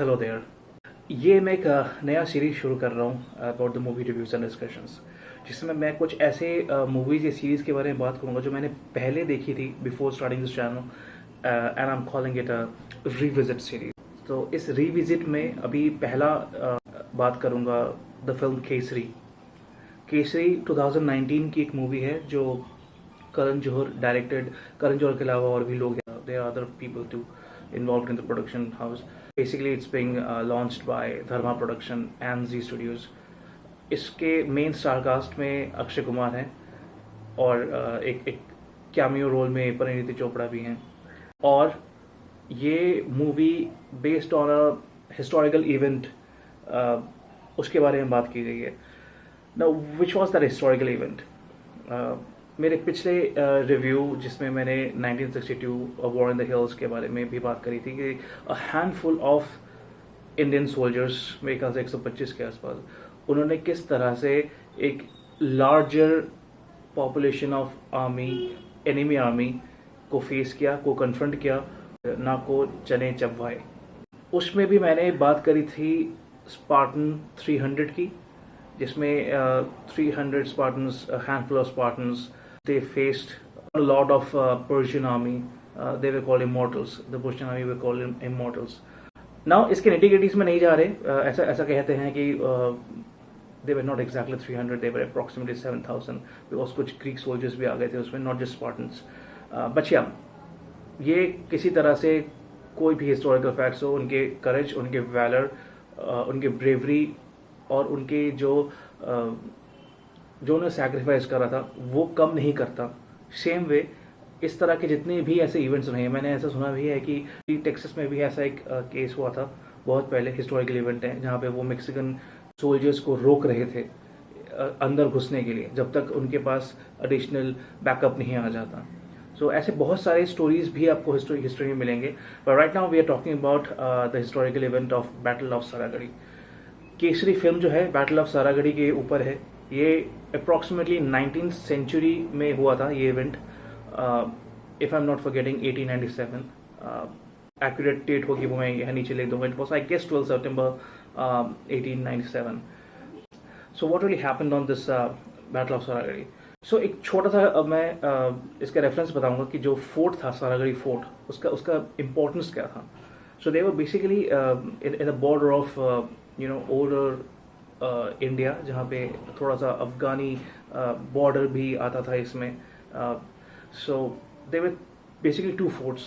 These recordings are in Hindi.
Hello there. ये मैं एक नया सीरीज शुरू कर रहा हूँ about the movie reviews and discussions, जिसमें मैं कुछ ऐसे मूवीज़ या सीरीज़ के बारे में बात करूँगा जो मैंने पहले देखी थी before starting this channel, and I am calling it a revisit series. तो इस रिविजिट में अभी पहला बात करूँगा द फिल्म केसरी। केसरी 2019 की एक मूवी है जो करण जौहर डायरेक्टेड। करण जौहर के अलावा और भी लोग हैं, there are other people to involved in the production house. Basically, it's being launched by Dharma Production and Z Studios. इसके मेन स्टार कास्ट में अक्षय कुमार हैं और एक कैमियो रोल में परिणीति चोपड़ा भी हैं। और ये movie based on a historical event, उसके बारे में बात की गई है। Now which was that historical event? मेरे पिछले रिव्यू जिसमें मैंने 1962 वॉर इन द हिल्स के बारे में भी बात करी थी कि a handful of Indian soldiers, मेरे ख्याल से 125 के आसपास, उन्होंने किस तरह से एक larger population of army, enemy army को फेस किया, को कन्फ्रंट किया, ना को चने चबवाए। उसमें भी मैंने बात करी थी स्पार्टन 300 की, जिसमें 300 Spartans, handful of Spartans, they faced a lot of Persian army. They were called immortals. The Persian army were called immortals. Now इसके nitty-gritties में नहीं जा रहे। ऐसा कहते हैं कि they were not exactly 300, they were approximately 7,000 because कुछ Greek soldiers भी आ गए थे उसमें, not just Spartans. But yeah, ये किसी तरह से कोई भी historical facts हो, उनके courage, उनके valor, उनके bravery और उनके जो उन्हें सैक्रिफाइस करा था वो कम नहीं करता। सेम वे इस तरह के जितने भी ऐसे इवेंट्स रहे हैं, मैंने ऐसा सुना भी है कि टेक्सास में भी ऐसा एक केस हुआ था बहुत पहले, हिस्टोरिकल इवेंट है, जहाँ पे वो मेक्सिकन सोल्जर्स को रोक रहे थे अंदर घुसने के लिए जब तक उनके पास एडिशनल बैकअप नहीं आ जाता। सो ऐसे बहुत सारे स्टोरीज भी आपको हिस्ट्री में मिलेंगे। But right now we are talking about the historical event of battle of Saragarhi. Kesari film जो है बैटल ऑफ सारागढ़ी के ऊपर है। ये अप्रॉक्सीमेटली 19th सेंचुरी में हुआ था ये event, if I am not forgetting 1897। Accurate date होगी वो मैं यहाँ नीचे लिख दूंगा। It was I guess 12 September 1897। So what really happened on this battle of Saragarhi? So एक छोटा सा मैं इसका रेफरेंस बताऊंगा कि जो फोर्ट था सारागढ़ी फोर्ट, उसका इम्पोर्टेंस क्या था। So they were basically in the border of older India, जहाँ पे थोड़ा सा अफगानी बॉर्डर भी आता था इसमें। So they were basically two forts,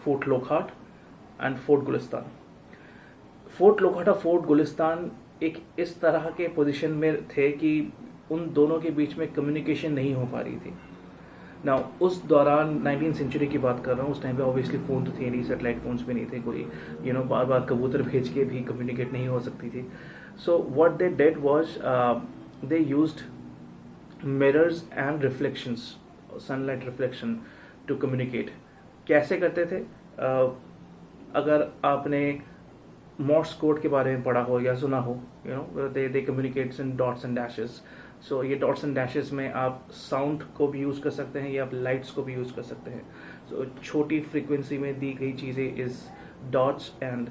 fort Lockhart and fort Gulistan. Fort Lockhart और फोर्ट गुलिस्तान एक इस तरह के पोजीशन में थे कि उन दोनों के बीच में कम्युनिकेशन नहीं हो पा रही थी ना। उस दौरान 19th सेंचुरी की बात कर रहा हूँ, उस टाइम पे ऑब्वियसली फ़ोन तो थे नहीं, सेटेलाइट फ़ोन्स भी नहीं थे, कोई बार बार कबूतर भेज के भी कम्युनिकेट नहीं हो सकती थी। So what they did was they used mirrors and reflections, sunlight reflection to communicate. कैसे करते थे? अगर आपने मॉर्स कोड के बारे में पढ़ा हो या सुना हो, they communicates in dots and dashes. So ये डॉट्स एंड डैशेस में आप साउंड को भी यूज़ कर सकते हैं या आप लाइट्स को भी यूज़ कर सकते हैं। सो छोटी फ्रीक्वेंसी में दी गई चीज़ें इज डॉट्स एंड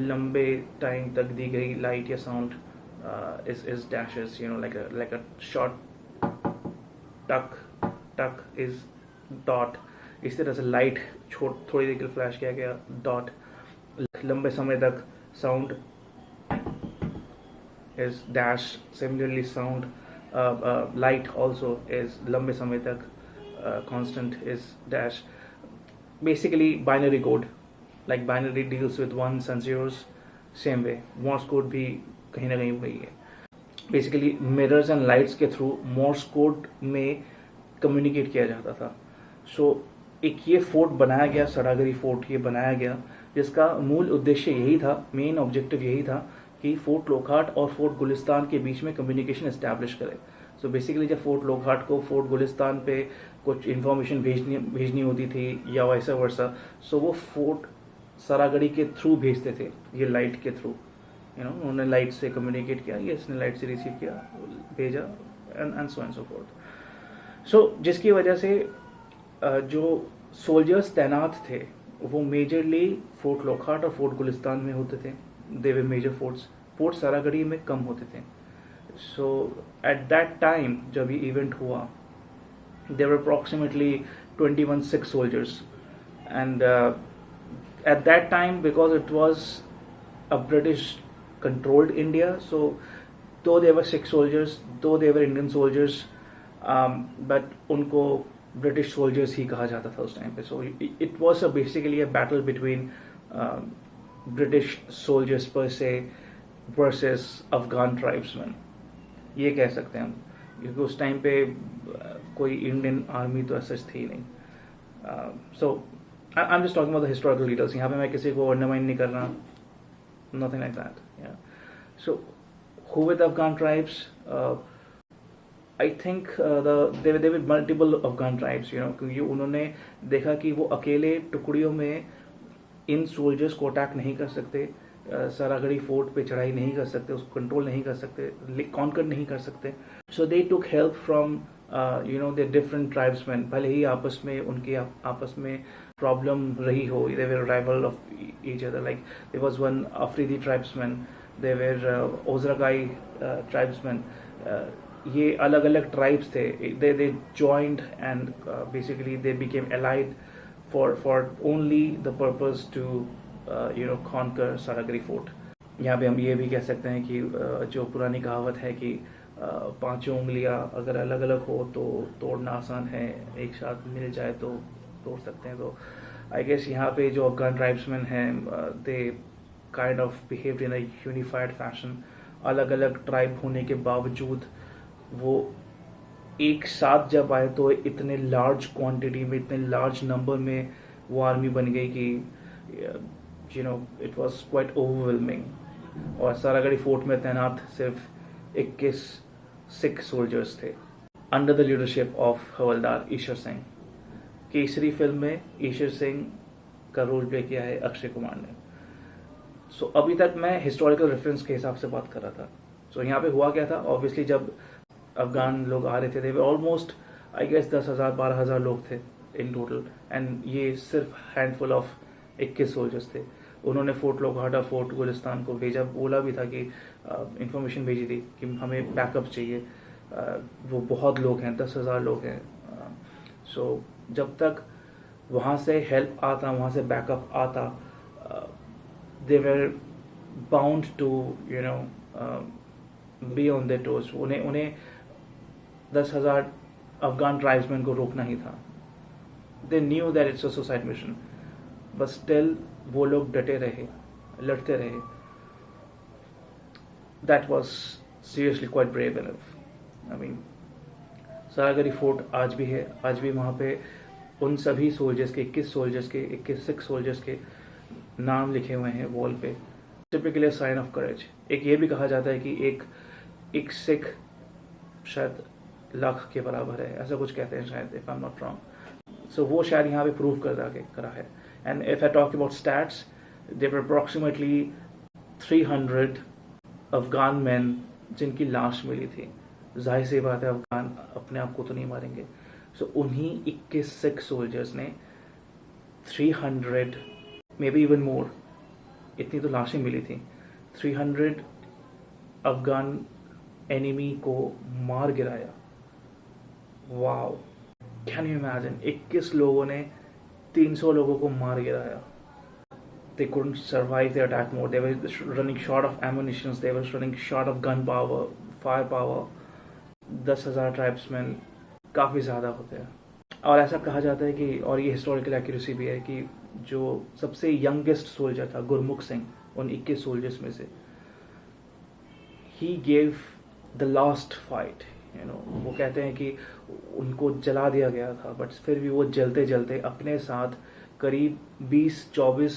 लंबे टाइम तक दी गई लाइट या sound is dashes, like a short टक टक इज डॉट। इस तरह से लाइट थोड़ी देर के लिए फ्लैश किया गया, डॉट। लंबे समय तक sound is dash. Similarly sound, light also is लंबे समय तक, constant is dash. Basically binary code, like binary deals with ones and zeros. Same way Morse code भी कहीं ना कहीं वही है। Basically mirrors and lights के through Morse code में communicate किया जाता था। So एक ये फोर्ट बनाया गया, सारागढ़ी फोर्ट ये बनाया गया, जिसका मूल उद्देश्य यही था, मेन ऑब्जेक्टिव यही था कि फोर्ट लोकहाट और फोर्ट गुलिस्तान के बीच में कम्युनिकेशन एस्टैब्लिश करे। सो बेसिकली जब फोर्ट लोकहाट को फोर्ट गुलिस्तान पे कुछ इन्फॉर्मेशन भेजनी होती थी या वैसा वर्सा, सो वो फोर्ट सारागढ़ी के थ्रू भेजते थे, ये लाइट के थ्रू। उन्होंने लाइट से कम्युनिकेट किया, ये इसने लाइट से रिसीव किया, भेजा, and so and so forth. So जिसकी वजह से जो सोल्जर्स तैनात थे वो मेजरली फोर्ट लॉकहार्ट और फोर्ट गुलिस्तान में होते थे. They were major forts. Fort Saragarhi में कम होते थे. सो एट दैट टाइम जब ये इवेंट हुआ, there were approximately 21 sick soldiers, and at that time, because it was a British controlled India, so though they were sick soldiers, though they were Indian soldiers, but उनको British soldiers ही कहा जाता था उस टाइम पे. So it was basically a battle between British soldiers per se versus Afghan tribesmen, ये कह सकते हैं हम, क्योंकि उस टाइम पे कोई इंडियन आर्मी तो ऐसा थी ही नहीं. So I am just talking about the historical details. यहाँ पे मैं किसी को अंडरमाइन नहीं कर रहा, nothing like that. So who with Afghan tribes, I think they with multiple Afghan tribes, क्योंकि उन्होंने देखा कि वो अकेले टुकड़ियों में इन सोल्जर्स को अटैक नहीं कर सकते, सारागढ़ी फोर्ट पे चढ़ाई नहीं कर सकते, उसको कंट्रोल नहीं कर सकते, कॉन्कर नहीं कर सकते. So they took help from the different tribesman. भले ही आपस में उनके आपस में प्रॉब्लम रही हो, they were rival of each other. Like there was one Afridi tribesman, they were ओजरागाई ट्राइब्समैन. ये अलग अलग ट्राइब्स थे. They joined and basically they became allied for only the purpose to conquer Saragarhi fort. यहाँ पे हम ये भी कह सकते हैं कि जो पुरानी कहावत है कि पांचों उंगलियां अगर अलग अलग हो तो तोड़ना आसान है, एक साथ मिल जाए तो तोड़ सकते हैं. तो आई गेस यहाँ पे जो अफगान ट्राइब्समैन हैं, they kind of behaved in a unified fashion. अलग अलग ट्राइब होने के बावजूद वो एक साथ जब आए तो इतने लार्ज क्वांटिटी में, इतने लार्ज नंबर में वो आर्मी बन गई कि इट वाज क्वाइट ओवरवेलमिंग. और सारागढ़ी फोर्ट में तैनात सिर्फ 21 सिख सोल्जर्स थे under the leadership of havildar Ishwar Singh. Kesari film में ईश्वर सिंह का रोल प्ले किया है अक्षय कुमार ने. सो अभी तक मैं हिस्टोरिकल रेफरेंस के हिसाब से बात कर रहा था. सो यहाँ पे हुआ क्या था, ऑब्वियसली जब अफगान लोग आ रहे थे, वे ऑलमोस्ट आई गेस 10,000 12,000 लोग थे इन टोटल, एंड ये सिर्फ हैंडफुल ऑफ 21 सोल्जर्स थे. उन्होंने फोर्ट लॉकहार्ट, फोर्ट गुलिस्तान को भेजा, बोला भी था कि इंफॉर्मेशन भेजी थी कि हमें बैकअप चाहिए, वो बहुत लोग हैं, 10,000 लोग हैं. सो जब तक वहाँ से हेल्प आता, वहाँ से बैकअप आता, they were bound to be on their toes. उन्हें 10,000 अफगान ट्राइब्समैन को रोकना ही था. They knew that it's a suicide mission, but still वो लोग डटे रहे, लड़ते रहे. That was seriously quite brave enough. I mean Saragarhi fort आज भी है. आज भी वहाँ पे उन सभी सोल्जर्स के 21 सिख सोल्जर्स के नाम लिखे हुए हैं वॉल पे. Typically sign of courage. एक ये भी कहा जाता है कि एक सिख शायद लाख के बराबर है, ऐसा कुछ कहते हैं शायद, if I am not wrong. So वो शायद यहाँ पे प्रूव करा है. And if I talk about stats, there were approximately 300 Afghan man जिनकी लाश मिली थी. जाहिर सी बात है अफगान अपने आप को तो नहीं मारेंगे. सो उन्हीं 21 सिख सोल्जर्स ने 300 मे बी इवन मोर, इतनी तो लाशें मिली थी, 300 अफगान एनिमी को मार गिराया. वाओ, कैन यू इमेजिन, 21 लोगों ने 300 लोगों को मार गिराया. They couldn't survive the attack mode. They were running short of ammunition. They were running short of gun power, fire power. 10,000 tribesman काफ़ी ज़्यादा होते हैं. और ऐसा कहा जाता है कि, और ये हिस्टोरिकल एक्यूरेसी भी है, कि जो सबसे यंगेस्ट सोल्जर था गुरमुख सिंह, उन 21 सोल्जर्स में से, he gave the last fight. वो कहते हैं कि उनको जला दिया गया था, बट फिर भी वो जलते जलते अपने साथ करीब 20-24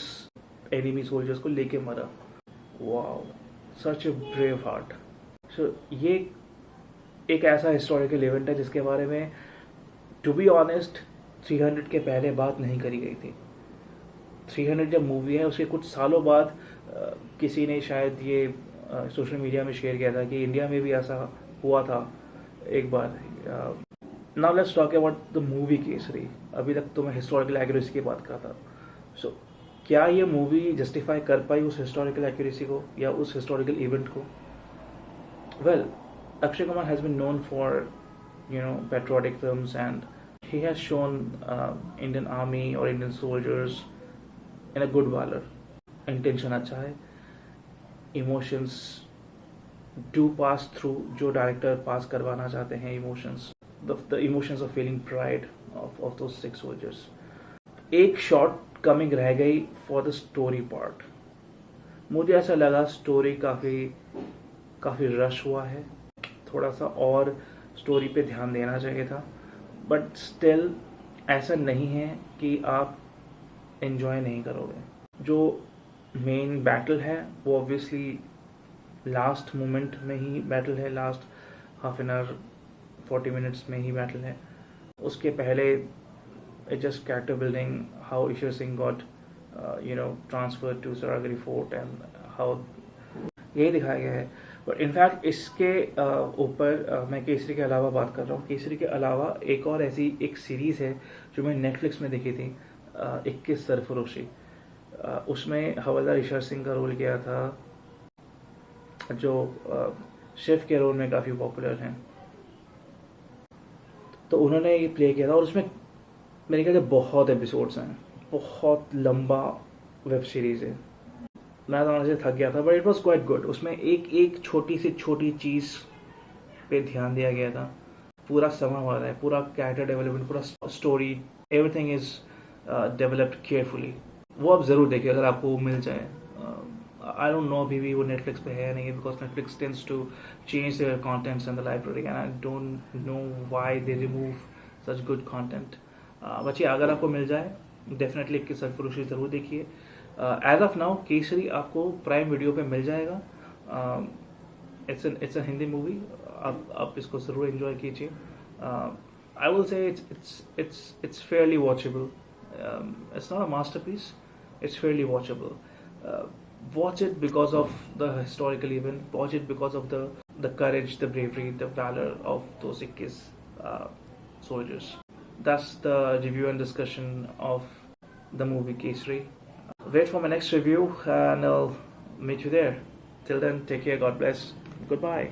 एनिमी सोल्जर्स को लेके मरा. Wow, such a brave heart. So ये एक ऐसा हिस्टोरिकल इवेंट है जिसके बारे में टू बी ऑनेस्ट 300 के पहले बात नहीं करी गई थी. 300 जब मूवी है उसके कुछ सालों बाद किसी ने शायद ये सोशल मीडिया में शेयर किया था कि इंडिया में भी ऐसा हुआ था एक बार. Now let's talk about the movie Kesari. अभी तक तो मैं हिस्टोरिकल एक्यूरेसी की बात कर था. सो क्या ये मूवी जस्टिफाई कर पाई उस हिस्टोरिकल एक्यूरेसी को या उस हिस्टोरिकल इवेंट को? Well, Akshay Kumar has been known for, patriotic films, and he has shown Indian army or Indian soldiers in a good valor. Intention अच्छा है, emotions do pass through, जो director pass करवाना चाहते हैं emotions, the emotions of feeling pride of those 6 soldiers. एक शॉर्ट कमिंग रह गई फॉर द स्टोरी पार्ट. मुझे ऐसा लगा स्टोरी काफ़ी रश हुआ है, थोड़ा सा और स्टोरी पे ध्यान देना चाहिए था, बट स्टिल ऐसा नहीं है कि आप एंजॉय नहीं करोगे. जो मेन बैटल है वो ऑब्वियसली लास्ट मोमेंट में ही बैटल है, last half an hour 40 minutes में ही बैटल है. उसके पहले it's just character building, how Ishwar Singh got transferred to Saragari Fort and how यही दिखाया गया है. बट इनफैक्ट इसके ऊपर मैं केसरी के अलावा बात कर रहा हूँ. केसरी के अलावा एक और ऐसी एक सीरीज़ है जो मैंने नेटफ्लिक्स में देखी थी, 21 सरफरोशी. उसमें हवलदार ईश्वर सिंह का रोल किया था, जो शेफ के रोल में काफ़ी पॉपुलर हैं. तो उन्होंने ये प्ले किया था और उसमें मेरे ख्याल से बहुत एपिसोड्स हैं, बहुत लंबा वेब सीरीज़ है. मैं तो से थक गया था, but it was quite good. उसमें एक छोटी सी छोटी चीज़ पे ध्यान दिया गया था. पूरा समय हो रहा है, पूरा कैरेक्टर डेवलपमेंट, पूरा story, everything is developed carefully. वो आप ज़रूर देखिए अगर आपको मिल जाए. आई डोंट नो अभी भी वो नेटफ्लिक्स पे है नहीं, because Netflix tends to change their contents in the library and I don't know why they remove such good content. बच्चे अगर आपको मिल जाए डेफिनेटली इसकी सरफरोशी ज़रूर देखिए. एज ऑफ नाउ केसरी आपको प्राइम वीडियो पे मिल जाएगा. इट्स अ हिंदी मूवी, आप इसको ज़रूर एंजॉय कीजिए. I will say it's Fairlie watchable. It's not a masterpiece, it's Fairlie watchable. Watch it because of the historical event. Watch it because of the courage, the bravery, the valor of those 21 soldiers. That's the review and discussion of the movie Kesari. Wait for my next review and I'll meet you there. Till then, take care. God bless. Goodbye.